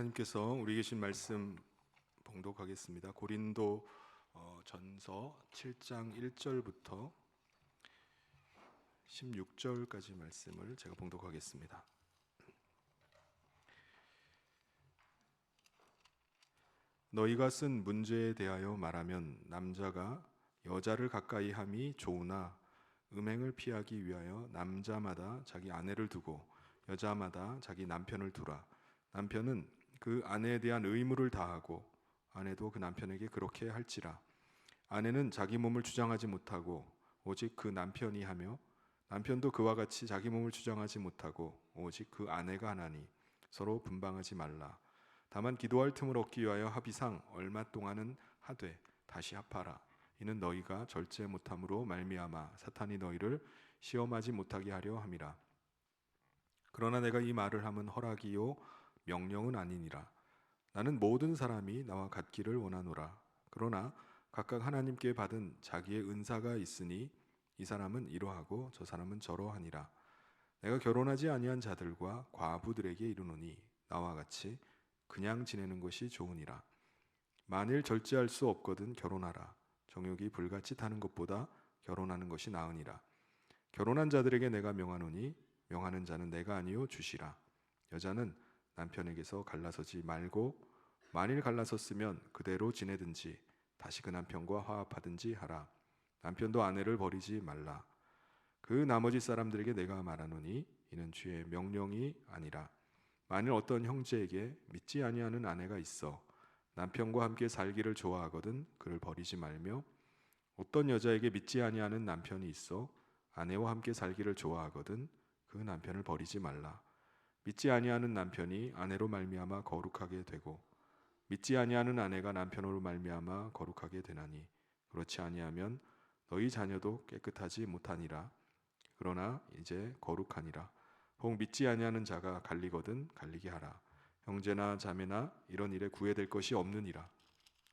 하나님께서 우리 계신 말씀 봉독하겠습니다. 고린도 전서 7장 1절부터 16절까지 말씀을 제가 봉독하겠습니다. 너희가 쓴 문제에 대하여 말하면 남자가 여자를 가까이 함이 좋으나 음행을 피하기 위하여 남자마다 자기 아내를 두고 여자마다 자기 남편을 두라. 남편은 그 아내에 대한 의무를 다하고 아내도 그 남편에게 그렇게 할지라. 아내는 자기 몸을 주장하지 못하고 오직 그 남편이 하며 남편도 그와 같이 자기 몸을 주장하지 못하고 오직 그 아내가 하나니 서로 분방하지 말라. 다만 기도할 틈을 얻기 위하여 합의상 얼마 동안은 하되 다시 합하라. 이는 너희가 절제 못함으로 말미암아 사탄이 너희를 시험하지 못하게 하려 함이라. 그러나 내가 이 말을 함은 허락이요 명령은 아니니라. 나는 모든 사람이 나와 같기를 원하노라. 그러나 각각 하나님께 받은 자기의 은사가 있으니 이 사람은 이러하고 저 사람은 저러하니라. 내가 결혼하지 아니한 자들과 과부들에게 이르노니 나와 같이 그냥 지내는 것이 좋으니라. 만일 절제할 수 없거든 결혼하라. 정욕이 불같이 타는 것보다 결혼하는 것이 나으니라. 결혼한 자들에게 내가 명하노니 명하는 자는 내가 아니요 주시라. 여자는 남편에게서 갈라서지 말고 만일 갈라섰으면 그대로 지내든지 다시 그 남편과 화합하든지 하라. 남편도 아내를 버리지 말라. 그 나머지 사람들에게 내가 말하노니 이는 주의 명령이 아니라 만일 어떤 형제에게 믿지 아니하는 아내가 있어 남편과 함께 살기를 좋아하거든 그를 버리지 말며 어떤 여자에게 믿지 아니하는 남편이 있어 아내와 함께 살기를 좋아하거든 그 남편을 버리지 말라. 믿지 아니하는 남편이 아내로 말미암아 거룩하게 되고 믿지 아니하는 아내가 남편으로 말미암아 거룩하게 되나니 그렇지 아니하면 너희 자녀도 깨끗하지 못하니라. 그러나 이제 거룩하니라. 혹 믿지 아니하는 자가 갈리거든 갈리게 하라. 형제나 자매나 이런 일에 구애될 것이 없느니라.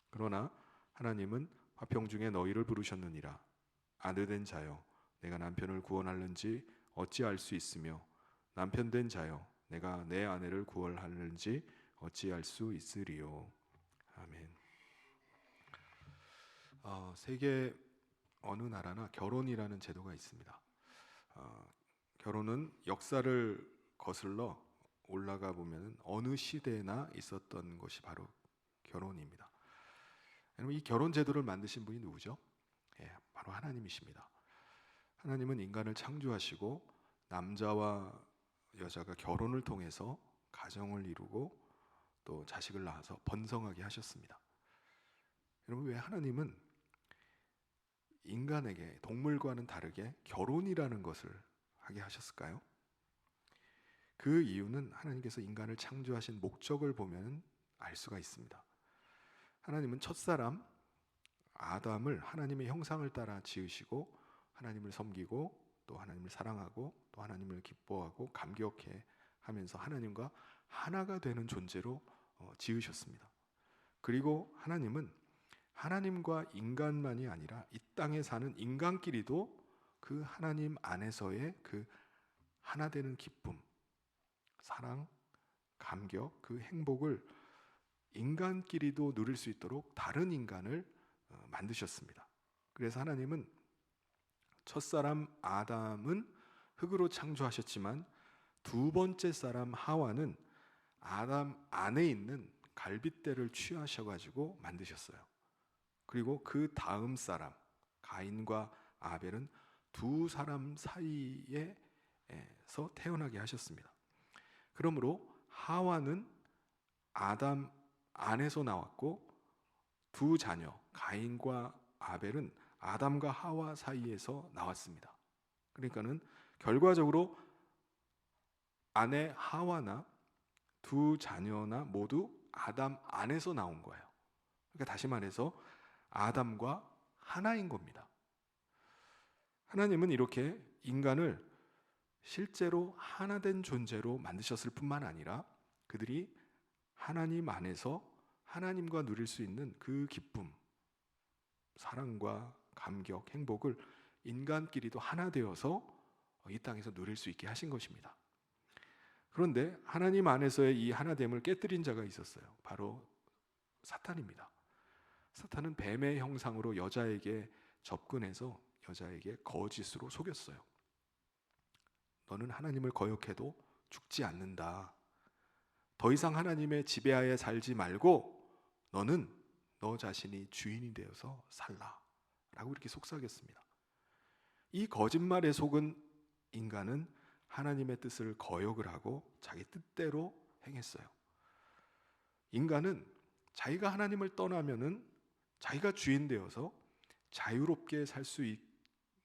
그러나 하나님은 화평 중에 너희를 부르셨느니라. 아내된 자여 내가 남편을 구원하는지 어찌 알 수 있으며 남편 된 자여 내가 내 아내를 구원하는지 어찌 알 수 있으리요. 아멘. 세계 어느 나라나 결혼이라는 제도가 있습니다. 결혼은 역사를 거슬러 올라가 보면 어느 시대나 있었던 것이 바로 결혼입니다. 여러분, 이 결혼 제도를 만드신 분이 누구죠? 바로 하나님이십니다. 하나님은 인간을 창조하시고 남자와 여자가 결혼을 통해서 가정을 이루고 또 자식을 낳아서 번성하게 하셨습니다. 여러분, 왜 하나님은 인간에게 동물과는 다르게 결혼이라는 것을 하게 하셨을까요? 그 이유는 하나님께서 인간을 창조하신 목적을 보면 알 수가 있습니다. 하나님은 첫사람 아담을 하나님의 형상을 따라 지으시고 하나님을 섬기고 또 하나님을 사랑하고 또 하나님을 기뻐하고 감격해 하면서 하나님과 하나가 되는 존재로 지으셨습니다. 그리고 하나님은 하나님과 인간만이 아니라 이 땅에 사는 인간끼리도 그 하나님 안에서의 그 하나 되는 기쁨, 사랑, 감격, 그 행복을 인간끼리도 누릴 수 있도록 다른 인간을 만드셨습니다. 그래서 하나님은 첫사람 아담은 흙으로 창조하셨지만 두 번째 사람 하와는 아담 안에 있는 갈빗대를 취하셔가지고 만드셨어요. 그리고 그 다음 사람 가인과 아벨은 두 사람 사이에서 태어나게 하셨습니다. 그러므로 하와는 아담 안에서 나왔고 두 자녀 가인과 아벨은 아담과 하와 사이에서 나왔습니다. 그러니까는 결과적으로 아내 하와나 두 자녀나 모두 아담 안에서 나온 거예요. 그러니까 다시 말해서 아담과 하나인 겁니다. 하나님은 이렇게 인간을 실제로 하나된 존재로 만드셨을 뿐만 아니라 그들이 하나님 안에서 하나님과 누릴 수 있는 그 기쁨, 사랑과 감격, 행복을 인간끼리도 하나 되어서 이 땅에서 누릴 수 있게 하신 것입니다. 그런데 하나님 안에서의 이 하나됨을 깨뜨린 자가 있었어요. 바로 사탄입니다. 사탄은 뱀의 형상으로 여자에게 접근해서 여자에게 거짓으로 속였어요. 너는 하나님을 거역해도 죽지 않는다. 더 이상 하나님의 지배하에 살지 말고 너는 너 자신이 주인이 되어서 살라 라고 이렇게 속삭였습니다. 이 거짓말에 속은 인간은 하나님의 뜻을 거역을 하고 자기 뜻대로 행했어요. 인간은 자기가 하나님을 떠나면은 자기가 주인 되어서 자유롭게 살 수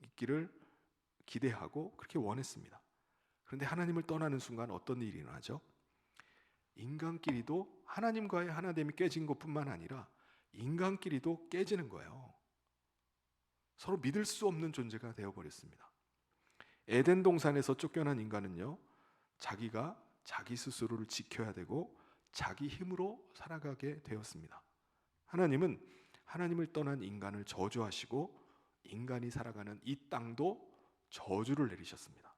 있기를 기대하고 그렇게 원했습니다. 그런데 하나님을 떠나는 순간 어떤 일이 일어나죠? 인간끼리도 하나님과의 하나됨이 깨진 것뿐만 아니라 인간끼리도 깨지는 거예요. 서로 믿을 수 없는 존재가 되어버렸습니다. 에덴 동산에서 쫓겨난 인간은요, 자기가 자기 스스로를 지켜야 되고 자기 힘으로 살아가게 되었습니다. 하나님은 하나님을 떠난 인간을 저주하시고 인간이 살아가는 이 땅도 저주를 내리셨습니다.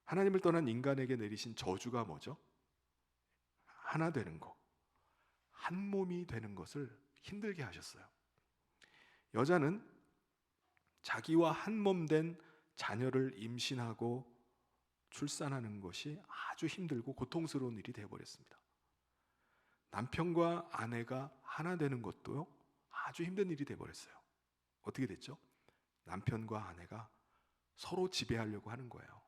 하나님을 떠난 인간에게 내리신 저주가 뭐죠? 하나 되는 것, 한 몸이 되는 것을 힘들게 하셨어요. 여자는 자기와 한 몸 된 자녀를 임신하고 출산하는 것이 아주 힘들고 고통스러운 일이 되어버렸습니다. 남편과 아내가 하나 되는 것도요, 아주 힘든 일이 되어버렸어요. 어떻게 됐죠? 남편과 아내가 서로 지배하려고 하는 거예요.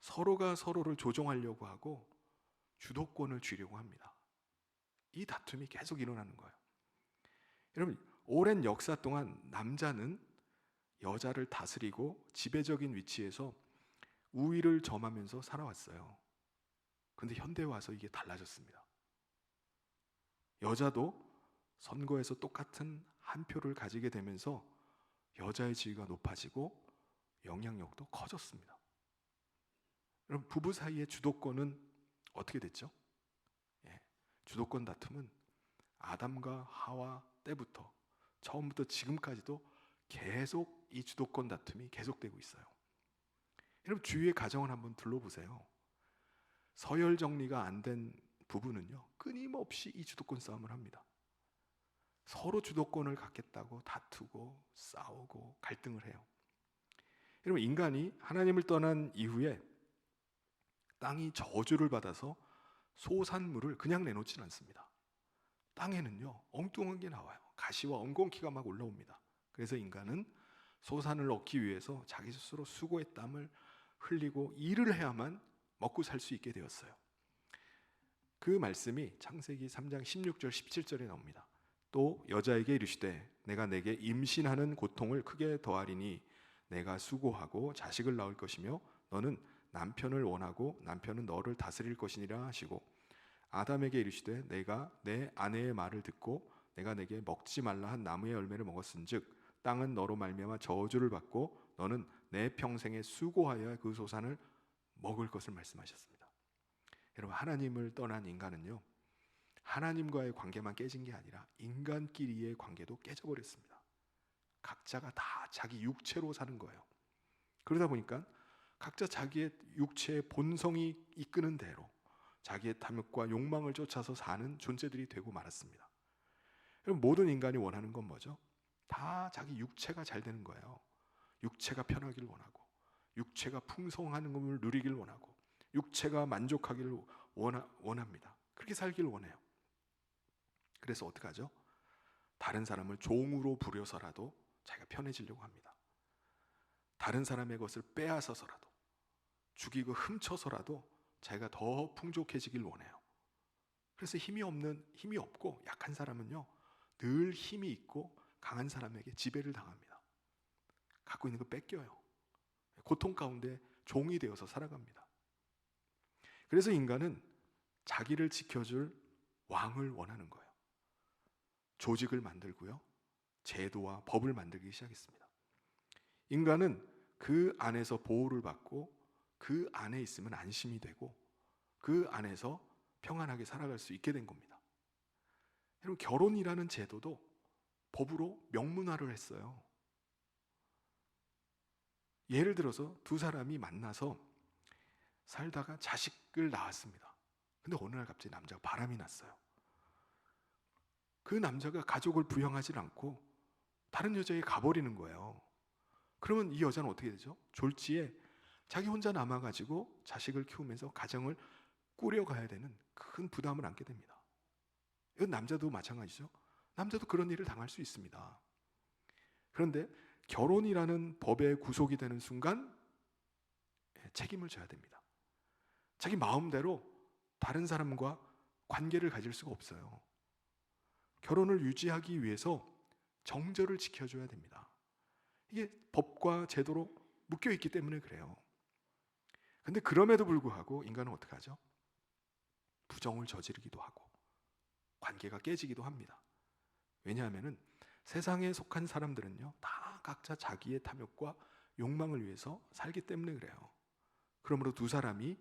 서로가 서로를 조종하려고 하고 주도권을 쥐려고 합니다. 이 다툼이 계속 일어나는 거예요. 여러분, 오랜 역사 동안 남자는 여자를 다스리고 지배적인 위치에서 우위를 점하면서 살아왔어요. 그런데 현대에 와서 이게 달라졌습니다. 여자도 선거에서 똑같은 한 표를 가지게 되면서 여자의 지위가 높아지고 영향력도 커졌습니다. 여러분, 부부 사이의 주도권은 어떻게 됐죠? 주도권 다툼은 아담과 하와 때부터 처음부터 지금까지도 계속 이 주도권 다툼이 계속되고 있어요. 여러분, 주위의 가정을 한번 둘러보세요. 서열 정리가 안 된 부부는요, 끊임없이 이 주도권 싸움을 합니다. 서로 주도권을 갖겠다고 다투고 싸우고 갈등을 해요. 여러분, 인간이 하나님을 떠난 이후에 땅이 저주를 받아서 소산물을 그냥 내놓지는 않습니다. 땅에는요, 엉뚱한 게 나와요. 가시와 엉겅퀴가 막 올라옵니다. 그래서 인간은 소산을 얻기 위해서 자기 스스로 수고의 땀을 흘리고 일을 해야만 먹고 살 수 있게 되었어요. 그 말씀이 창세기 3장 16절 17절에 나옵니다. 또 여자에게 이르시되 내가 내게 임신하는 고통을 크게 더하리니 내가 수고하고 자식을 낳을 것이며 너는 남편을 원하고 남편은 너를 다스릴 것이니라 하시고 아담에게 이르시되 내가 내 아내의 말을 듣고 내가 내게 먹지 말라 한 나무의 열매를 먹었은즉 땅은 너로 말미암아 저주를 받고 너는 내 평생에 수고하여 그 소산을 먹을 것을 말씀하셨습니다. 여러분, 하나님을 떠난 인간은요, 하나님과의 관계만 깨진 게 아니라 인간끼리의 관계도 깨져버렸습니다. 각자가 다 자기 육체로 사는 거예요. 그러다 보니까 각자 자기의 육체의 본성이 이끄는 대로 자기의 탐욕과 욕망을 쫓아서 사는 존재들이 되고 말았습니다. 여러분, 모든 인간이 원하는 건 뭐죠? 다 자기 육체가 잘 되는 거예요. 육체가 편하길 원하고 육체가 풍성한 것을 누리길 원하고 육체가 만족하기를 원합니다. 그렇게 살길 원해요. 그래서 어떻게 하죠? 다른 사람을 종으로 부려서라도 자기가 편해지려고 합니다. 다른 사람의 것을 빼앗아서라도 죽이고 훔쳐서라도 자기가 더 풍족해지길 원해요. 그래서 힘이 없고 약한 사람은요, 늘 힘이 있고 강한 사람에게 지배를 당합니다. 갖고 있는 거 뺏겨요. 고통 가운데 종이 되어서 살아갑니다. 그래서 인간은 자기를 지켜줄 왕을 원하는 거예요. 조직을 만들고요, 제도와 법을 만들기 시작했습니다. 인간은 그 안에서 보호를 받고 그 안에 있으면 안심이 되고 그 안에서 평안하게 살아갈 수 있게 된 겁니다. 여러분, 결혼이라는 제도도 법으로 명문화를 했어요. 예를 들어서 두 사람이 만나서 살다가 자식을 낳았습니다. 근데 어느 날 갑자기 남자가 바람이 났어요. 그 남자가 가족을 부양하지 않고 다른 여자에게 가버리는 거예요. 그러면 이 여자는 어떻게 되죠? 졸지에 자기 혼자 남아가지고 자식을 키우면서 가정을 꾸려가야 되는 큰 부담을 안게 됩니다. 이건 남자도 마찬가지죠. 남자도 그런 일을 당할 수 있습니다. 그런데 결혼이라는 법에 구속이 되는 순간 책임을 져야 됩니다. 자기 마음대로 다른 사람과 관계를 가질 수가 없어요. 결혼을 유지하기 위해서 정절을 지켜줘야 됩니다. 이게 법과 제도로 묶여있기 때문에 그래요. 근데 그럼에도 불구하고 인간은 어떻게 하죠? 부정을 저지르기도 하고 관계가 깨지기도 합니다. 왜냐하면 세상에 속한 사람들은요, 다 각자 자기의 탐욕과 욕망을 위해서 살기 때문에 그래요. 그러므로 두 사람이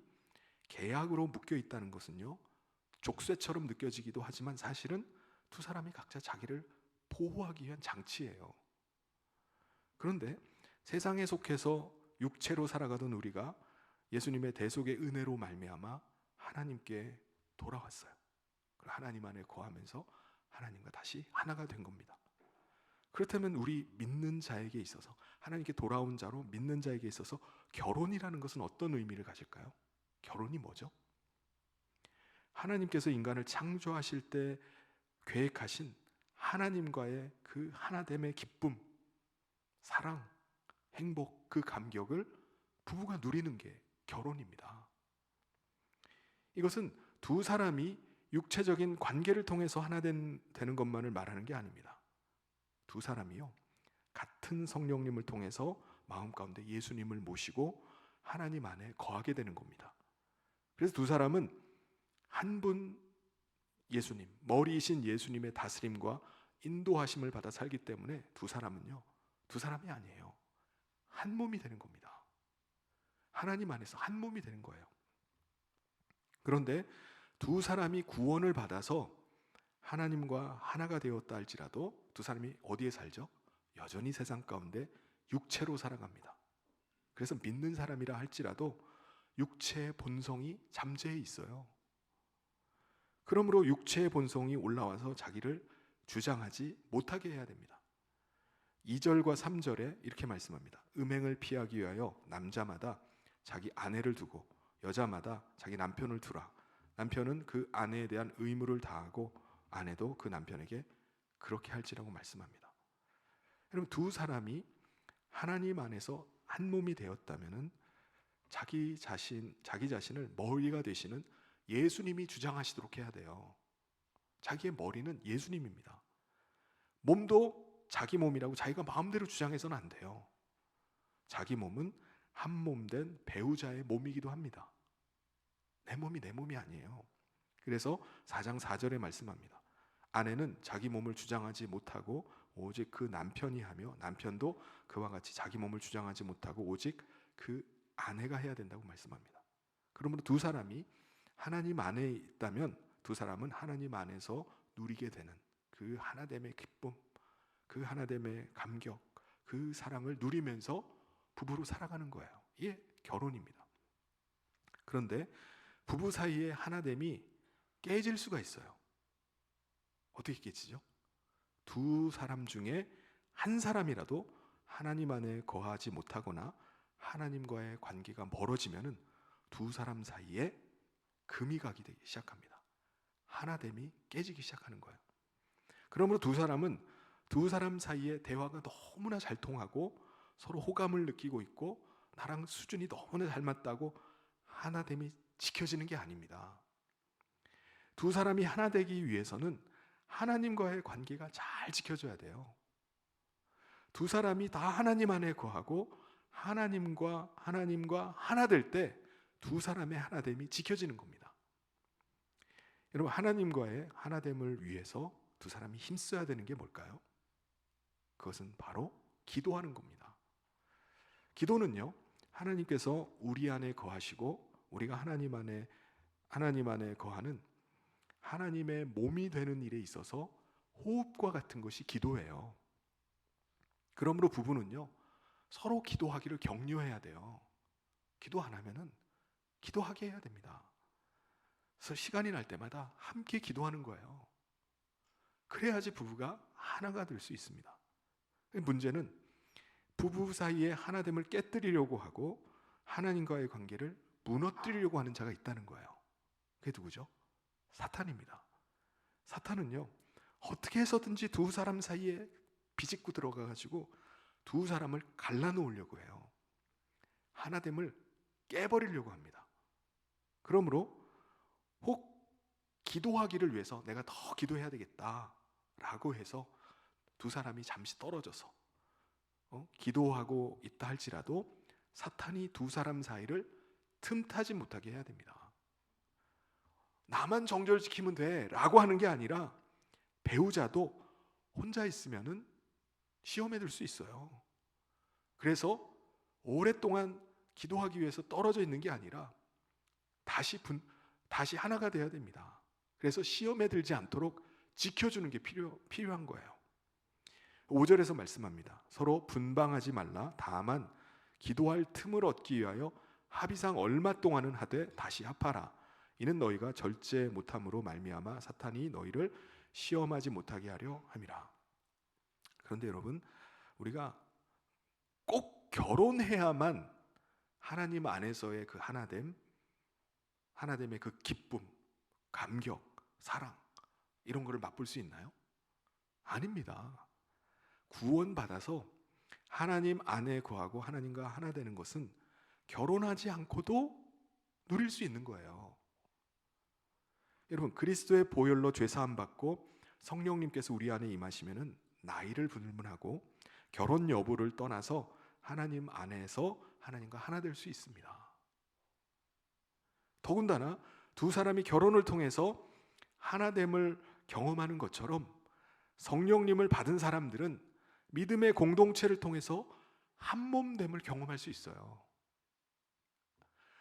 계약으로 묶여 있다는 것은요, 족쇄처럼 느껴지기도 하지만 사실은 두 사람이 각자 자기를 보호하기 위한 장치예요. 그런데 세상에 속해서 육체로 살아가던 우리가 예수님의 대속의 은혜로 말미암아 하나님께 돌아왔어요. 하나님 안에 거하면서 하나님과 다시 하나가 된 겁니다. 그렇다면 우리 믿는 자에게 있어서, 하나님께 돌아온 자로 믿는 자에게 있어서 결혼이라는 것은 어떤 의미를 가질까요? 결혼이 뭐죠? 하나님께서 인간을 창조하실 때 계획하신 하나님과의 그 하나됨의 기쁨, 사랑, 행복, 그 감격을 부부가 누리는 게 결혼입니다. 이것은 두 사람이 육체적인 관계를 통해서 하나 되는 것만을 말하는 게 아닙니다. 두 사람이요, 같은 성령님을 통해서 마음 가운데 예수님을 모시고 하나님 안에 거하게 되는 겁니다. 그래서 두 사람은 한 분 예수님, 머리이신 예수님의 다스림과 인도하심을 받아 살기 때문에 두 사람은요, 두 사람이 아니에요. 한 몸이 되는 겁니다. 하나님 안에서 한 몸이 되는 거예요. 그런데 두 사람이 구원을 받아서 하나님과 하나가 되었다 할지라도 두 사람이 어디에 살죠? 여전히 세상 가운데 육체로 살아갑니다. 그래서 믿는 사람이라 할지라도 육체의 본성이 잠재해 있어요. 그러므로 육체의 본성이 올라와서 자기를 주장하지 못하게 해야 됩니다. 2절과 3절에 이렇게 말씀합니다. 음행을 피하기 위하여 남자마다 자기 아내를 두고 여자마다 자기 남편을 두라. 남편은 그 아내에 대한 의무를 다하고 아내도 그 남편에게 그렇게 할지라고 말씀합니다. 여러분, 두 사람이 하나님 안에서 한 몸이 되었다면은 자기 자신을 머리가 되시는 예수님이 주장하시도록 해야 돼요. 자기의 머리는 예수님입니다. 몸도 자기 몸이라고 자기가 마음대로 주장해서는 안 돼요. 자기 몸은 한 몸 된 배우자의 몸이기도 합니다. 내 몸이 내 몸이 아니에요. 그래서 4장 4절에 말씀합니다. 아내는 자기 몸을 주장하지 못하고 오직 그 남편이 하며 남편도 그와 같이 자기 몸을 주장하지 못하고 오직 그 아내가 해야 된다고 말씀합니다. 그러므로 두 사람이 하나님 안에 있다면 두 사람은 하나님 안에서 누리게 되는 그 하나됨의 기쁨, 그 하나됨의 감격, 그 사랑을 누리면서 부부로 살아가는 거예요. 이게 결혼입니다. 그런데 부부 사이의 하나됨이 깨질 수가 있어요. 어떻게 깨지죠? 두 사람 중에 한 사람이라도 하나님 안에 거하지 못하거나 하나님과의 관계가 멀어지면은 두 사람 사이에 금이 가기 되기 시작합니다. 하나됨이 깨지기 시작하는 거예요. 그러므로 두 사람은 두 사람 사이에 대화가 너무나 잘 통하고 서로 호감을 느끼고 있고 나랑 수준이 너무나 잘 맞다고 하나됨이 지켜지는 게 아닙니다. 두 사람이 하나 되기 위해서는 하나님과의 관계가 잘 지켜져야 돼요. 두 사람이 다 하나님 안에 거하고 하나님과 하나 될 때 두 사람의 하나됨이 지켜지는 겁니다. 여러분, 하나님과의 하나됨을 위해서 두 사람이 힘써야 되는 게 뭘까요? 그것은 바로 기도하는 겁니다. 기도는요, 하나님께서 우리 안에 거하시고 우리가 하나님 안에 거하는 하나님의 몸이 되는 일에 있어서 호흡과 같은 것이 기도예요. 그러므로 부부는요, 서로 기도하기를 격려해야 돼요. 기도 안 하면은 기도하게 해야 됩니다. 그래서 시간이 날 때마다 함께 기도하는 거예요. 그래야지 부부가 하나가 될 수 있습니다. 문제는 부부 사이에 하나됨을 깨뜨리려고 하고 하나님과의 관계를 무너뜨리려고 하는 자가 있다는 거예요. 그게 누구죠? 사탄입니다. 사탄은요, 어떻게 해서든지 두 사람 사이에 비집고 들어가가지고 두 사람을 갈라놓으려고 해요. 하나됨을 깨버리려고 합니다. 그러므로 혹 기도하기를 위해서 내가 더 기도해야 되겠다라고 해서 두 사람이 잠시 떨어져서 기도하고 있다 할지라도 사탄이 두 사람 사이를 틈타지 못하게 해야 됩니다. 나만 정절 지키면 돼 라고 하는 게 아니라 배우자도 혼자 있으면은 시험에 들 수 있어요. 그래서 오랫동안 기도하기 위해서 떨어져 있는 게 아니라 다시 하나가 돼야 됩니다. 그래서 시험에 들지 않도록 지켜주는 게 필요한 거예요. 5절에서 말씀합니다. 서로 분방하지 말라. 다만 기도할 틈을 얻기 위하여 합의상 얼마 동안은 하되 다시 합하라. 이는 너희가 절제 못함으로 말미암아 사탄이 너희를 시험하지 못하게 하려 함이라. 그런데 여러분, 우리가 꼭 결혼해야만 하나님 안에서의 그 하나됨의 그 기쁨, 감격, 사랑 이런 거를 맛볼 수 있나요? 아닙니다. 구원받아서 하나님 안에 거하고 하나님과 하나 되는 것은 결혼하지 않고도 누릴 수 있는 거예요. 여러분, 그리스도의 보혈로 죄사함 받고 성령님께서 우리 안에 임하시면은 나이를 불문하고 결혼 여부를 떠나서 하나님 안에서 하나님과 하나 될 수 있습니다. 더군다나 두 사람이 결혼을 통해서 하나됨을 경험하는 것처럼 성령님을 받은 사람들은 믿음의 공동체를 통해서 한몸됨을 경험할 수 있어요.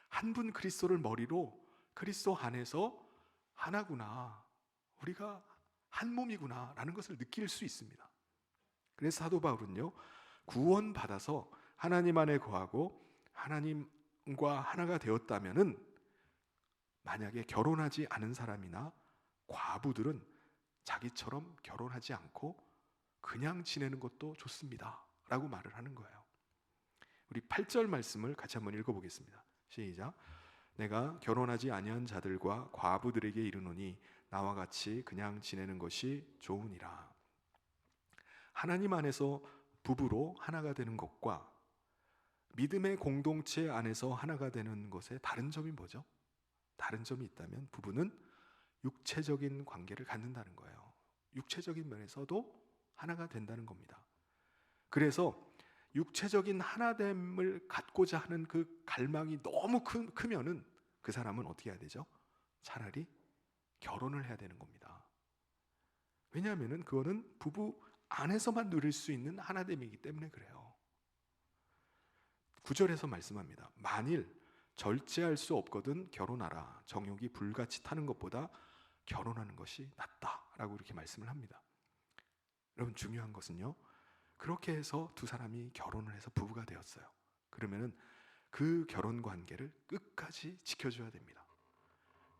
한 분 그리스도를 머리로 그리스도 안에서 하나구나, 우리가 한 몸이구나 라는 것을 느낄 수 있습니다. 그래서 사도 바울은요, 구원받아서 하나님 안에 거하고 하나님과 하나가 되었다면은 만약에 결혼하지 않은 사람이나 과부들은 자기처럼 결혼하지 않고 그냥 지내는 것도 좋습니다 라고 말을 하는 거예요. 우리 8절 말씀을 같이 한번 읽어보겠습니다. 시작. 내가 결혼하지 아니한 자들과 과부들에게 이르노니 나와 같이 그냥 지내는 것이 좋으니라. 하나님 안에서 부부로 하나가 되는 것과 믿음의 공동체 안에서 하나가 되는 것의 다른 점이 뭐죠? 다른 점이 있다면 부부는 육체적인 관계를 갖는다는 거예요. 육체적인 면에서도 하나가 된다는 겁니다. 그래서 육체적인 하나됨을 갖고자 하는 그 갈망이 너무 크면은 그 사람은 어떻게 해야 되죠? 차라리 결혼을 해야 되는 겁니다. 왜냐하면은 그거는 부부 안에서만 누릴 수 있는 하나됨이기 때문에 그래요. 9절에서 말씀합니다. 만일 절제할 수 없거든 결혼하라. 정욕이 불같이 타는 것보다 결혼하는 것이 낫다라고 이렇게 말씀을 합니다. 여러분, 중요한 것은요, 그렇게 해서 두 사람이 결혼을 해서 부부가 되었어요. 그러면은 그 결혼 관계를 끝까지 지켜줘야 됩니다.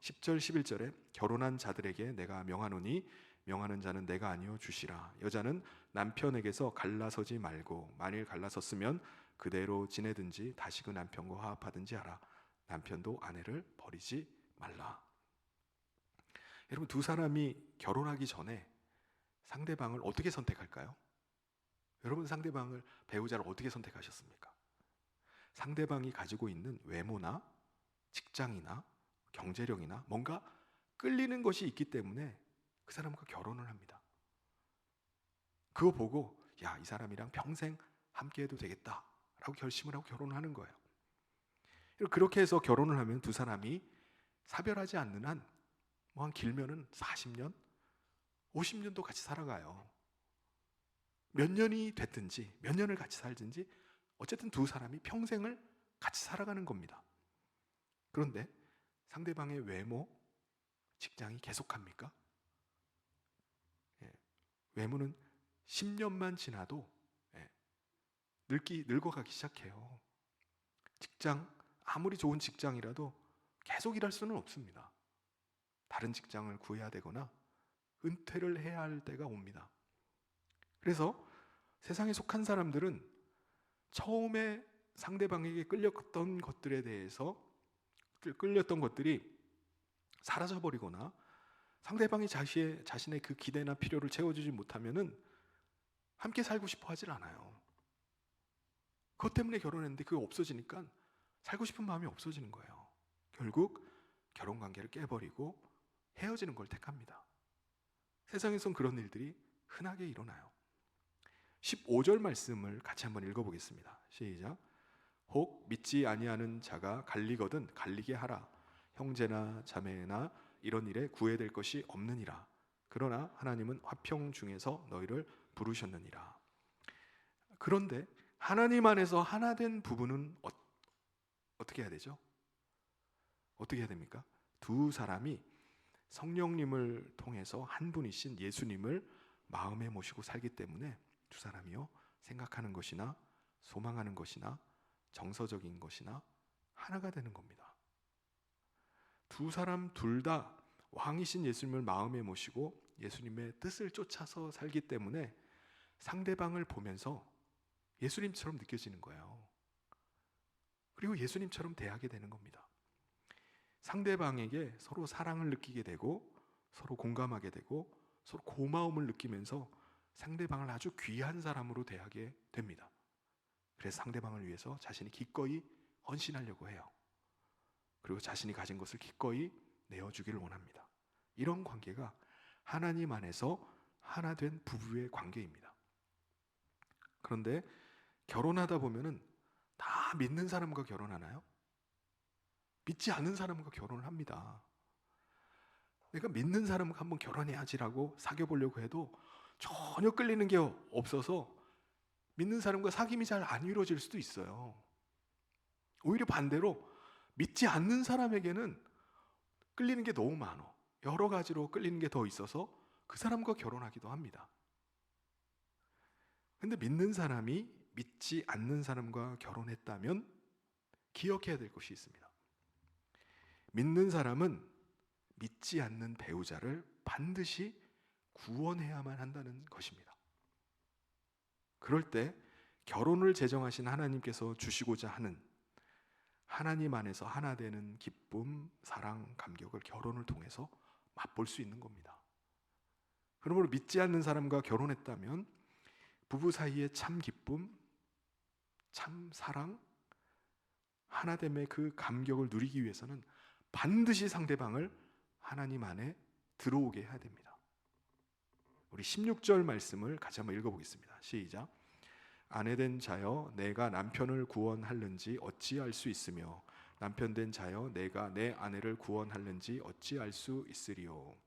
10절 11절에 결혼한 자들에게 내가 명하노니 명하는 자는 내가 아니요 주시라. 여자는 남편에게서 갈라서지 말고 만일 갈라섰으면 그대로 지내든지 다시 그 남편과 화합하든지 하라. 남편도 아내를 버리지 말라. 여러분, 두 사람이 결혼하기 전에 상대방을 어떻게 선택할까요? 여러분, 상대방을, 배우자를 어떻게 선택하셨습니까? 상대방이 가지고 있는 외모나 직장이나 경제력이나 뭔가 끌리는 것이 있기 때문에 그 사람과 결혼을 합니다. 그거 보고 야, 이 사람이랑 평생 함께해도 되겠다라고 결심을 하고 결혼을 하는 거예요. 그렇게 해서 결혼을 하면 두 사람이 사별하지 않는 한, 뭐 한 길면은 40년, 50년도 같이 살아가요. 몇 년이 됐든지 몇 년을 같이 살든지 어쨌든 두 사람이 평생을 같이 살아가는 겁니다. 그런데 상대방의 외모, 직장이 계속합니까? 외모는 10년만 지나도 늙어가기 시작해요. 직장, 아무리 좋은 직장이라도 계속 일할 수는 없습니다. 다른 직장을 구해야 되거나 은퇴를 해야 할 때가 옵니다. 그래서 세상에 속한 사람들은 처음에 상대방에게 끌렸던 것들에 대해서 끌렸던 것들이 사라져버리거나 상대방이 자신의 그 기대나 필요를 채워주지 못하면은 함께 살고 싶어 하질 않아요. 그것 때문에 결혼했는데 그게 없어지니까 살고 싶은 마음이 없어지는 거예요. 결국 결혼 관계를 깨버리고 헤어지는 걸 택합니다. 세상에선 그런 일들이 흔하게 일어나요. 15절 말씀을 같이 한번 읽어보겠습니다. 시작. 혹 믿지 아니하는 자가 갈리거든 갈리게 하라. 형제나 자매나 이런 일에 구애될 것이 없느니라. 그러나 하나님은 화평 중에서 너희를 부르셨느니라. 그런데 하나님 안에서 하나 된 부부는 어떻게 해야 되죠? 어떻게 해야 됩니까? 두 사람이 성령님을 통해서 한 분이신 예수님을 마음에 모시고 살기 때문에 두 사람이요 생각하는 것이나 소망하는 것이나 정서적인 것이나 하나가 되는 겁니다. 두 사람 둘 다 왕이신 예수님을 마음에 모시고 예수님의 뜻을 쫓아서 살기 때문에 상대방을 보면서 예수님처럼 느껴지는 거예요. 그리고 예수님처럼 대하게 되는 겁니다. 상대방에게 서로 사랑을 느끼게 되고 서로 공감하게 되고 서로 고마움을 느끼면서 상대방을 아주 귀한 사람으로 대하게 됩니다. 그래서 상대방을 위해서 자신이 기꺼이 헌신하려고 해요. 그리고 자신이 가진 것을 기꺼이 내어주기를 원합니다. 이런 관계가 하나님 안에서 하나 된 부부의 관계입니다. 그런데 결혼하다 보면은 다 믿는 사람과 결혼하나요? 믿지 않는 사람과 결혼을 합니다. 내가 믿는 사람과 한번 결혼해야지라고 사귀어 보려고 해도 전혀 끌리는 게 없어서 믿는 사람과 사귐이 잘 안 이루어질 수도 있어요. 오히려 반대로 믿지 않는 사람에게는 끌리는 게 너무 많아. 여러 가지로 끌리는 게 더 있어서 그 사람과 결혼하기도 합니다. 근데 믿는 사람이 믿지 않는 사람과 결혼했다면 기억해야 될 것이 있습니다. 믿는 사람은 믿지 않는 배우자를 반드시 구원해야만 한다는 것입니다. 그럴 때 결혼을 제정하신 하나님께서 주시고자 하는 하나님 안에서 하나 되는 기쁨, 사랑, 감격을 결혼을 통해서 맛볼 수 있는 겁니다. 그러므로 믿지 않는 사람과 결혼했다면 부부 사이의 참 기쁨, 참 사랑, 하나됨의 그 감격을 누리기 위해서는 반드시 상대방을 하나님 안에 들어오게 해야 됩니다. 우리 16절 말씀을 같이 한번 읽어보겠습니다. 시작. 아내된 자여 내가 남편을 구원할는지 어찌할 수 있으며 남편된 자여 내가 내 아내를 구원할는지 어찌할 수 있으리요.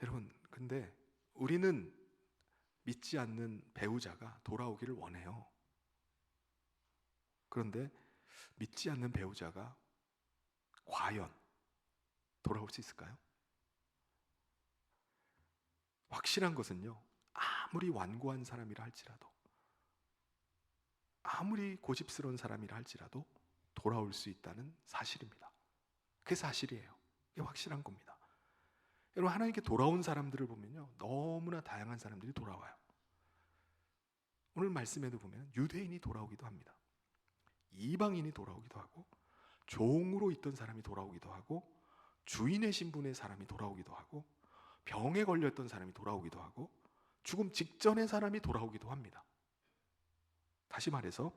여러분, 근데 우리는 믿지 않는 배우자가 돌아오기를 원해요. 그런데 믿지 않는 배우자가 과연 돌아올 수 있을까요? 확실한 것은요, 아무리 완고한 사람이라 할지라도, 아무리 고집스러운 사람이라 할지라도 돌아올 수 있다는 사실입니다. 그게 사실이에요. 그게 확실한 겁니다. 여러분, 하나님께 돌아온 사람들을 보면요, 너무나 다양한 사람들이 돌아와요. 오늘 말씀에도 보면 유대인이 돌아오기도 합니다. 이방인이 돌아오기도 하고, 종으로 있던 사람이 돌아오기도 하고, 주인의 신분의 사람이 돌아오기도 하고, 병에 걸렸던 사람이 돌아오기도 하고, 죽음 직전의 사람이 돌아오기도 합니다. 다시 말해서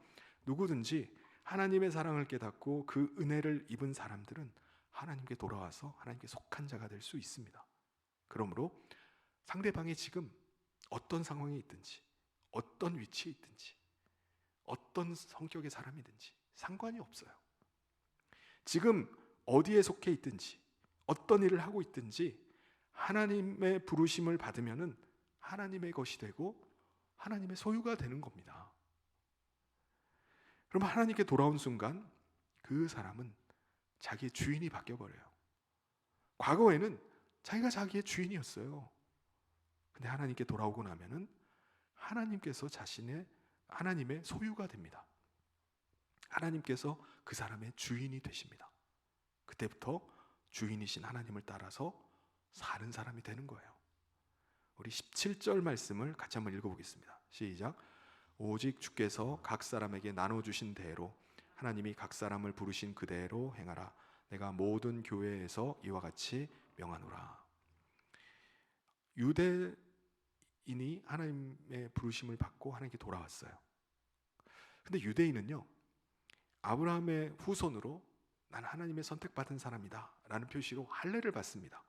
누구든지 하나님의 사랑을 깨닫고 그 은혜를 입은 사람들은 하나님께 돌아와서 하나님께 속한 자가 될 수 있습니다. 그러므로 상대방이 지금 어떤 상황에 있든지, 어떤 위치에 있든지, 어떤 성격의 사람이든지 상관이 없어요. 지금 어디에 속해 있든지, 어떤 일을 하고 있든지 하나님의 부르심을 받으면은 하나님의 것이 되고 하나님의 소유가 되는 겁니다. 그럼 하나님께 돌아온 순간 그 사람은 자기의 주인이 바뀌어버려요. 과거에는 자기가 자기의 주인이었어요. 근데 하나님께 돌아오고 나면은 하나님께서 하나님의 소유가 됩니다. 하나님께서 그 사람의 주인이 되십니다. 그때부터 주인이신 하나님을 따라서 사는 사람이 되는 거예요. 우리 17절 말씀을 같이 한번 읽어보겠습니다. 시작. 오직 주께서 각 사람에게 나눠주신 대로 하나님이 각 사람을 부르신 그대로 행하라. 내가 모든 교회에서 이와 같이 명하노라. 유대인이 하나님의 부르심을 받고 하나님께 돌아왔어요. 근데 유대인은요, 아브라함의 후손으로 난 하나님의 선택받은 사람이다 라는 표시로 할례를 받습니다.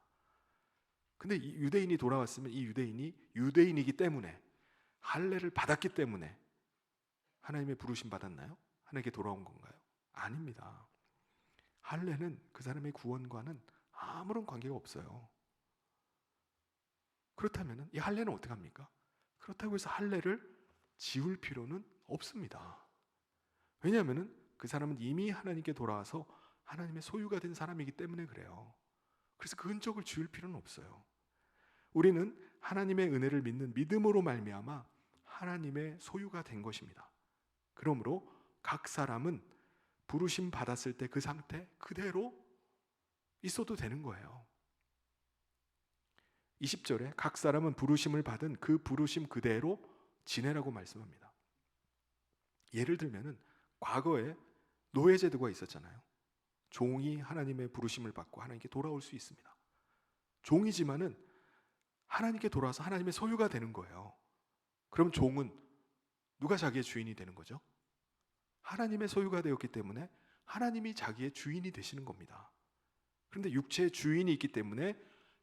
근데 이 유대인이 돌아왔으면 이 유대인이 유대인이기 때문에, 할례를 받았기 때문에 하나님의 부르심 받았나요? 하나님께 돌아온 건가요? 아닙니다. 할례는 그 사람의 구원과는 아무런 관계가 없어요. 그렇다면 이 할례는 어떻게 합니까? 그렇다고 해서 할례를 지울 필요는 없습니다. 왜냐하면 그 사람은 이미 하나님께 돌아와서 하나님의 소유가 된 사람이기 때문에 그래요. 그래서 그 흔적을 지울 필요는 없어요. 우리는 하나님의 은혜를 믿는 믿음으로 말미암아 하나님의 소유가 된 것입니다. 그러므로 각 사람은 부르심 받았을 때 그 상태 그대로 있어도 되는 거예요. 20절에 각 사람은 부르심을 받은 그 부르심 그대로 지내라고 말씀합니다. 예를 들면은 과거에 노예제도가 있었잖아요. 종이 하나님의 부르심을 받고 하나님께 돌아올 수 있습니다. 종이지만은 하나님께 돌아와서 하나님의 소유가 되는 거예요. 그럼 종은 누가 자기의 주인이 되는 거죠? 하나님의 소유가 되었기 때문에 하나님이 자기의 주인이 되시는 겁니다. 그런데 육체의 주인이 있기 때문에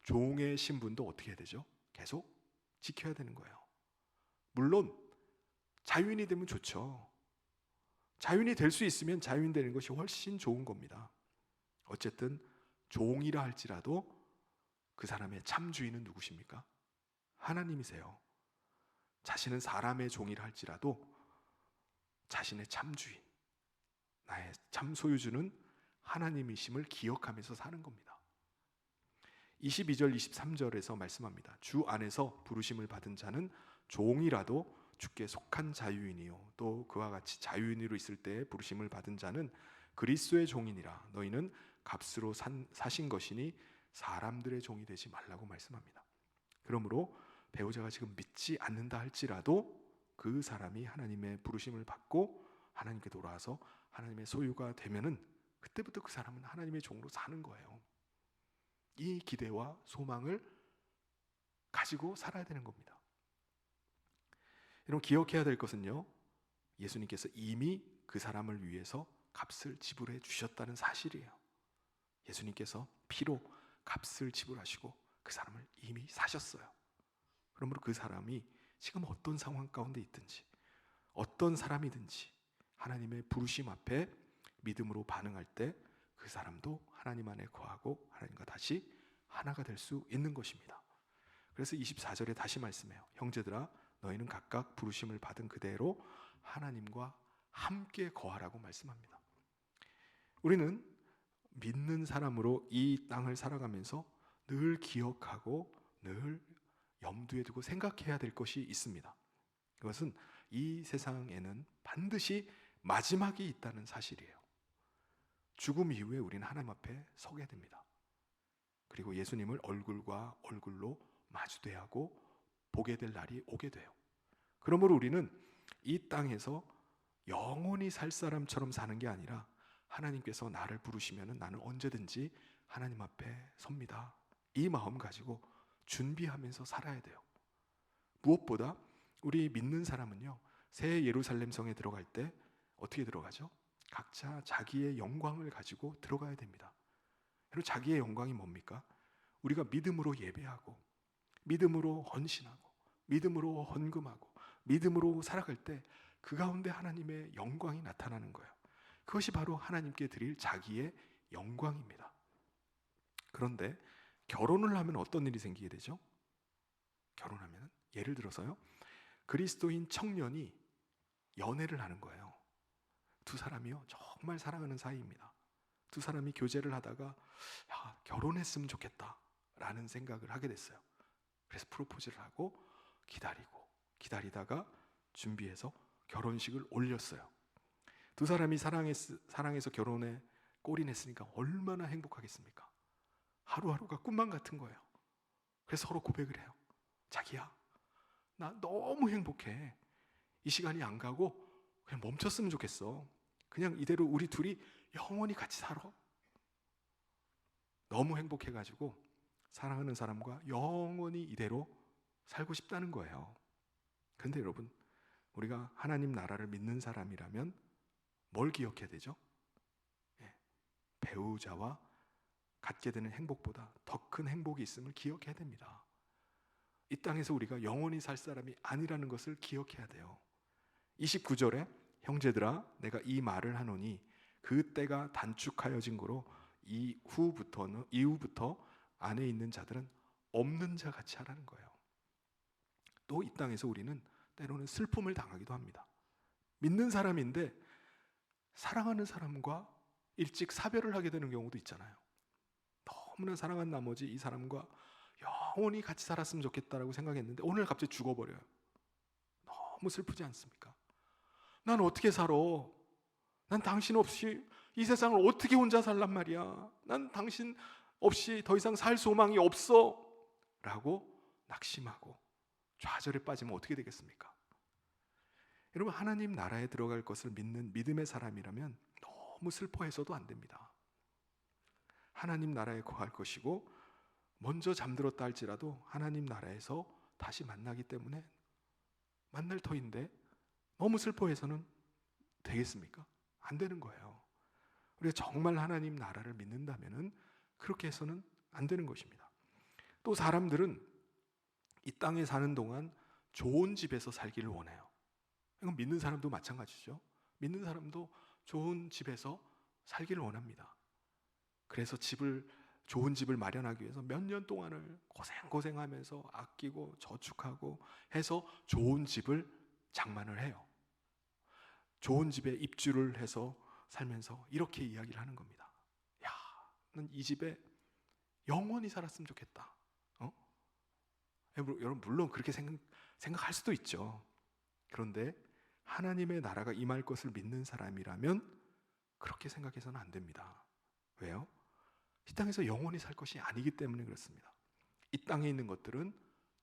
종의 신분도 어떻게 해야 되죠? 계속 지켜야 되는 거예요. 물론 자유인이 되면 좋죠. 자유인이 될 수 있으면 자유인 되는 것이 훨씬 좋은 겁니다. 어쨌든 종이라 할지라도 그 사람의 참 주인은 누구십니까? 하나님이세요. 자신은 사람의 종이라 할지라도 자신의 참 주인, 나의 참 소유주는 하나님이심을 기억하면서 사는 겁니다. 22절 23절에서 말씀합니다. 주 안에서 부르심을 받은 자는 종이라도 주께 속한 자유인이요 또 그와 같이 자유인으로 있을 때 부르심을 받은 자는 그리스도의 종이니라. 너희는 값으로 사신 것이니 사람들의 종이 되지 말라고 말씀합니다. 그러므로 배우자가 지금 믿지 않는다 할지라도 그 사람이 하나님의 부르심을 받고 하나님께 돌아와서 하나님의 소유가 되면은 그때부터 그 사람은 하나님의 종으로 사는 거예요. 이 기대와 소망을 가지고 살아야 되는 겁니다. 여러분 기억해야 될 것은요, 예수님께서 이미 그 사람을 위해서 값을 지불해 주셨다는 사실이에요. 예수님께서 피로 값을 지불하시고 그 사람을 이미 사셨어요. 그러므로 그 사람이 지금 어떤 상황 가운데 있든지 어떤 사람이든지 하나님의 부르심 앞에 믿음으로 반응할 때 그 사람도 하나님 안에 거하고 하나님과 다시 하나가 될 수 있는 것입니다. 그래서 24절에 다시 말씀해요. 형제들아 너희는 각각 부르심을 받은 그대로 하나님과 함께 거하라고 말씀합니다. 우리는 믿는 사람으로 이 땅을 살아가면서 늘 기억하고 늘 염두에 두고 생각해야 될 것이 있습니다. 그것은 이 세상에는 반드시 마지막이 있다는 사실이에요. 죽음 이후에 우리는 하나님 앞에 서게 됩니다. 그리고 예수님을 얼굴과 얼굴로 마주대야 하고 보게 될 날이 오게 돼요. 그러므로 우리는 이 땅에서 영원히 살 사람처럼 사는 게 아니라 하나님께서 나를 부르시면 나는 언제든지 하나님 앞에 섭니다. 이 마음 가지고 준비하면서 살아야 돼요. 무엇보다 우리 믿는 사람은요, 새 예루살렘 성에 들어갈 때 어떻게 들어가죠? 각자 자기의 영광을 가지고 들어가야 됩니다. 그리고 자기의 영광이 뭡니까? 우리가 믿음으로 예배하고 믿음으로 헌신하고 믿음으로 헌금하고 믿음으로 살아갈 때 그 가운데 하나님의 영광이 나타나는 거예요. 그것이 바로 하나님께 드릴 자기의 영광입니다. 그런데 결혼을 하면 어떤 일이 생기게 되죠? 결혼하면 예를 들어서요, 그리스도인 청년이 연애를 하는 거예요. 두 사람이요 정말 사랑하는 사이입니다. 두 사람이 교제를 하다가 결혼했으면 좋겠다 라는 생각을 하게 됐어요. 그래서 프로포즈를 하고 기다리다가 준비해서 결혼식을 올렸어요. 두 사람이 사랑해서 결혼에 골인했으니까 얼마나 행복하겠습니까? 하루하루가 꿈만 같은 거예요. 그래서 서로 고백을 해요. 자기야, 나 너무 행복해. 이 시간이 안 가고 그냥 멈췄으면 좋겠어. 그냥 이대로 우리 둘이 영원히 같이 살아. 너무 행복해가지고 사랑하는 사람과 영원히 이대로 살고 싶다는 거예요. 그런데 여러분, 우리가 하나님 나라를 믿는 사람이라면 뭘 기억해야 되죠? 배우자와 갖게 되는 행복보다 더 큰 행복이 있음을 기억해야 됩니다. 이 땅에서 우리가 영원히 살 사람이 아니라는 것을 기억해야 돼요. 29절에 형제들아 내가 이 말을 하노니 그 때가 단축하여진 거로 이후부터 안에 있는 자들은 없는 자 같이 하라는 거예요. 또 이 땅에서 우리는 때로는 슬픔을 당하기도 합니다. 믿는 사람인데 사랑하는 사람과 일찍 사별을 하게 되는 경우도 있잖아요. 너무나 사랑한 나머지 이 사람과 영원히 같이 살았으면 좋겠다라고 생각했는데 오늘 갑자기 죽어버려요. 너무 슬프지 않습니까? 난 어떻게 살아? 난 당신 없이 이 세상을 어떻게 혼자 살란 말이야? 난 당신 없이 더 이상 살 소망이 없어 라고 낙심하고 좌절에 빠지면 어떻게 되겠습니까? 여러분, 하나님 나라에 들어갈 것을 믿는 믿음의 사람이라면 너무 슬퍼해서도 안 됩니다. 하나님 나라에 거할 것이고 먼저 잠들었다 할지라도 하나님 나라에서 다시 만나기 때문에 만날 터인데 너무 슬퍼해서는 되겠습니까? 안 되는 거예요. 우리가 정말 하나님 나라를 믿는다면 그렇게 해서는 안 되는 것입니다. 또 사람들은 이 땅에 사는 동안 좋은 집에서 살기를 원해요. 이건 믿는 사람도 마찬가지죠. 믿는 사람도 좋은 집에서 살기를 원합니다. 그래서 좋은 집을 마련하기 위해서 몇 년 동안을 고생하면서 아끼고 저축하고 해서 좋은 집을 장만을 해요. 좋은 집에 입주를 해서 살면서 이렇게 이야기를 하는 겁니다. 야, 난 이 집에 영원히 살았으면 좋겠다. 여러분, 물론 그렇게 생각할 수도 있죠. 그런데 하나님의 나라가 임할 것을 믿는 사람이라면 그렇게 생각해서는 안 됩니다. 왜요? 이 땅에서 영원히 살 것이 아니기 때문에 그렇습니다. 이 땅에 있는 것들은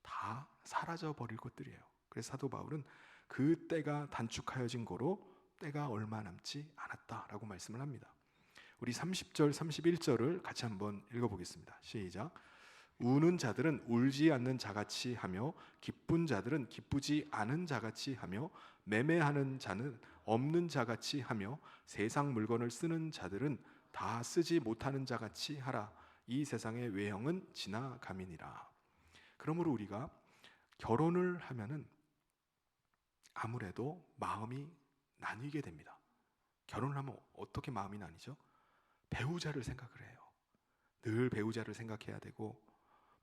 다 사라져 버릴 것들이에요. 그래서 사도 바울은 그 때가 단축하여진 거로 때가 얼마 남지 않았다라고 말씀을 합니다. 우리 30절, 31절을 같이 한번 읽어보겠습니다. 시작. 우는 자들은 울지 않는 자같이 하며 기쁜 자들은 기쁘지 않은 자같이 하며 매매하는 자는 없는 자같이 하며 세상 물건을 쓰는 자들은 다 쓰지 못하는 자같이 하라. 이 세상의 외형은 지나감이니라. 그러므로 우리가 결혼을 하면은 아무래도 마음이 나뉘게 됩니다. 결혼을 하면 어떻게 마음이 나뉘죠? 배우자를 생각을 해요. 늘 배우자를 생각해야 되고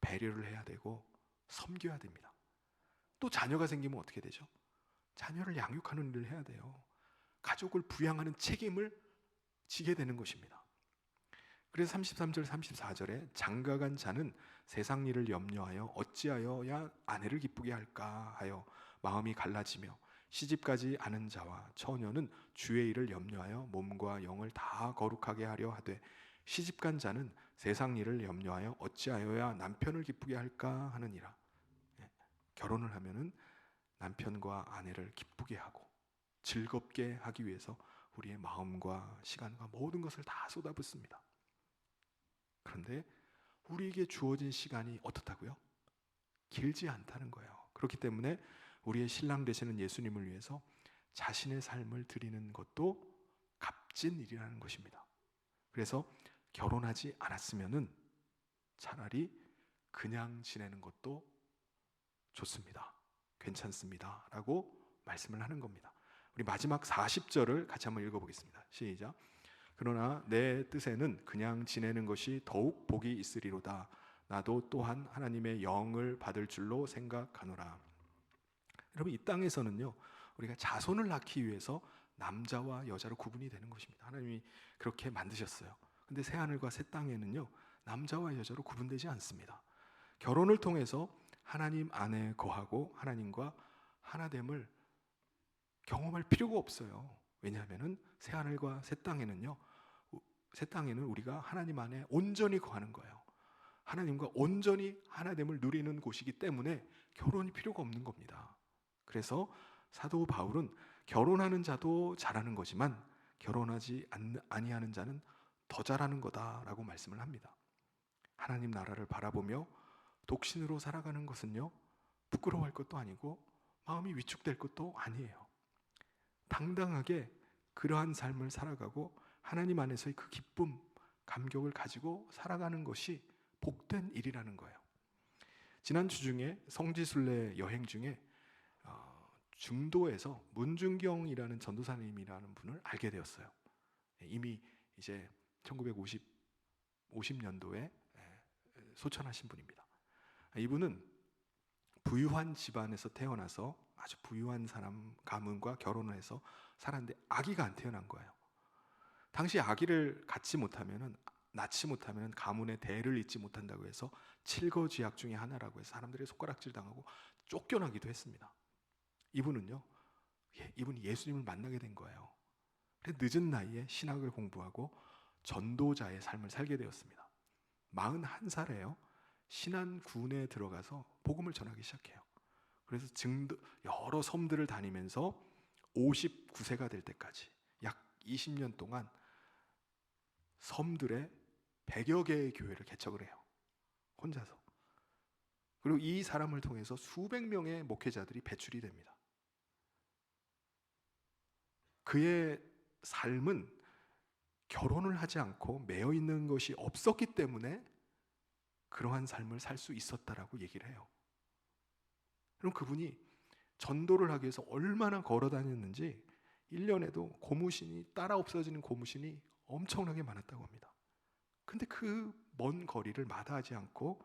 배려를 해야 되고 섬겨야 됩니다. 또 자녀가 생기면 어떻게 되죠? 자녀를 양육하는 일을 해야 돼요. 가족을 부양하는 책임을 지게 되는 것입니다. 그래서 33절 34절에 장가간 자는 세상 일을 염려하여 어찌하여야 아내를 기쁘게 할까 하여 마음이 갈라지며 시집가지 않은 자와 처녀는 주의 일을 염려하여 몸과 영을 다 거룩하게 하려 하되 시집간 자는 세상 일을 염려하여 어찌하여야 남편을 기쁘게 할까 하느니라. 결혼을 하면은 남편과 아내를 기쁘게 하고 즐겁게 하기 위해서 우리의 마음과 시간과 모든 것을 다 쏟아붓습니다. 그런데 우리에게 주어진 시간이 어떻다고요? 길지 않다는 거예요. 그렇기 때문에 우리의 신랑 되시는 예수님을 위해서 자신의 삶을 드리는 것도 값진 일이라는 것입니다. 그래서 결혼하지 않았으면은 차라리 그냥 지내는 것도 좋습니다. 괜찮습니다. 라고 말씀을 하는 겁니다. 우리 마지막 40절을 같이 한번 읽어보겠습니다. 시작. 그러나 내 뜻에는 그냥 지내는 것이 더욱 복이 있으리로다. 나도 또한 하나님의 영을 받을 줄로 생각하노라. 여러분, 이 땅에서는요, 우리가 자손을 낳기 위해서 남자와 여자로 구분이 되는 것입니다. 하나님이 그렇게 만드셨어요. 근데 새하늘과 새 땅에는요, 남자와 여자로 구분되지 않습니다. 결혼을 통해서 하나님 안에 거하고 하나님과 하나됨을 경험할 필요가 없어요. 왜냐하면은 새 하늘과 새 땅에는 우리가 하나님 안에 온전히 거하는 거예요. 하나님과 온전히 하나됨을 누리는 곳이기 때문에 결혼이 필요가 없는 겁니다. 그래서 사도 바울은 결혼하는 자도 잘하는 거지만 결혼하지 아니하는 자는 더 잘하는 거다라고 말씀을 합니다. 하나님 나라를 바라보며 독신으로 살아가는 것은요, 부끄러워할 것도 아니고 마음이 위축될 것도 아니에요. 당당하게 그러한 삶을 살아가고 하나님 안에서의 그 기쁨, 감격을 가지고 살아가는 것이 복된 일이라는 거예요. 지난주 중에 성지순례 여행 중에 중도에서 문준경이라는 전도사님이라는 분을 알게 되었어요. 이미 이제 1950년도에 소천하신 분입니다. 이분은 부유한 집안에서 태어나서 아주 부유한 사람 가문과 결혼을 해서 살았는데 아기가 안 태어난 거예요. 당시 아기를 낳지 못하면 가문의 대를 잇지 못한다고 해서 칠거지약 중에 하나라고 해서 사람들이 손가락질 당하고 쫓겨나기도 했습니다. 이분은요, 이분이 예수님을 만나게 된 거예요. 그래서 늦은 나이에 신학을 공부하고 전도자의 삶을 살게 되었습니다. 41살에요. 신안군에 들어가서 복음을 전하기 시작해요. 그래서 여러 섬들을 다니면서 59세가 될 때까지 약 20년 동안 섬들의 100여 개의 교회를 개척을 해요. 혼자서. 그리고 이 사람을 통해서 수백 명의 목회자들이 배출이 됩니다. 그의 삶은 결혼을 하지 않고 매여 있는 것이 없었기 때문에 그러한 삶을 살 수 있었다라고 얘기를 해요. 그럼 그분이 전도를 하기 위해서 얼마나 걸어 다녔는지 1년에도 따라 없어지는 고무신이 엄청나게 많았다고 합니다. 근데 그 먼 거리를 마다하지 않고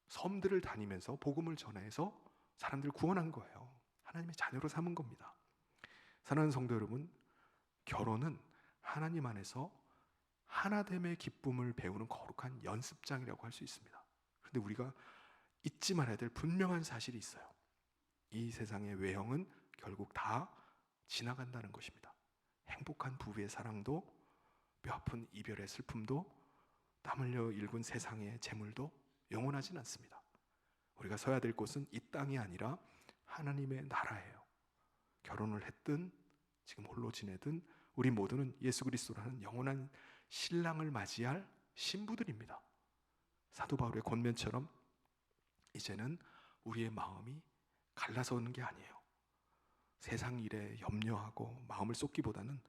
섬들을 다니면서 복음을 전해서 사람들을 구원한 거예요. 하나님의 자녀로 삼은 겁니다. 사랑하는 성도 여러분, 결혼은 하나님 안에서 하나됨의 기쁨을 배우는 거룩한 연습장이라고 할 수 있습니다. 그런데 우리가 잊지 말아야 될 분명한 사실이 있어요. 이 세상의 외형은 결국 다 지나간다는 것입니다. 행복한 부부의 사랑도, 뼈아픈 이별의 슬픔도, 땀 흘려 일군 세상의 재물도 영원하진 않습니다. 우리가 서야 될 곳은 이 땅이 아니라 하나님의 나라예요. 결혼을 했든 지금 홀로 지내든 우리 모두는 예수 그리스도라는 영원한 신랑을 맞이할 신부들입니다. 사도 바울의 권면처럼 이제는 우리의 마음이 갈라서는 게 아니에요. 세상 일에 염려하고 마음을 쏟기보다는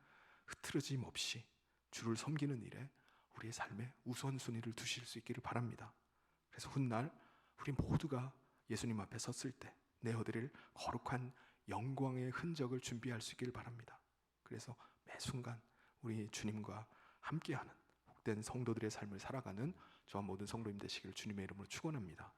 흐트러짐 없이 주를 섬기는 일에 우리의 삶에 우선순위를 두실 수 있기를 바랍니다. 그래서 훗날 우리 모두가 예수님 앞에 섰을 때 내어드릴 거룩한 영광의 흔적을 준비할 수 있기를 바랍니다. 그래서 매 순간 우리 주님과 함께하는 복된 성도들의 삶을 살아가는 저와 모든 성도님 되시기를 주님의 이름으로 축원합니다.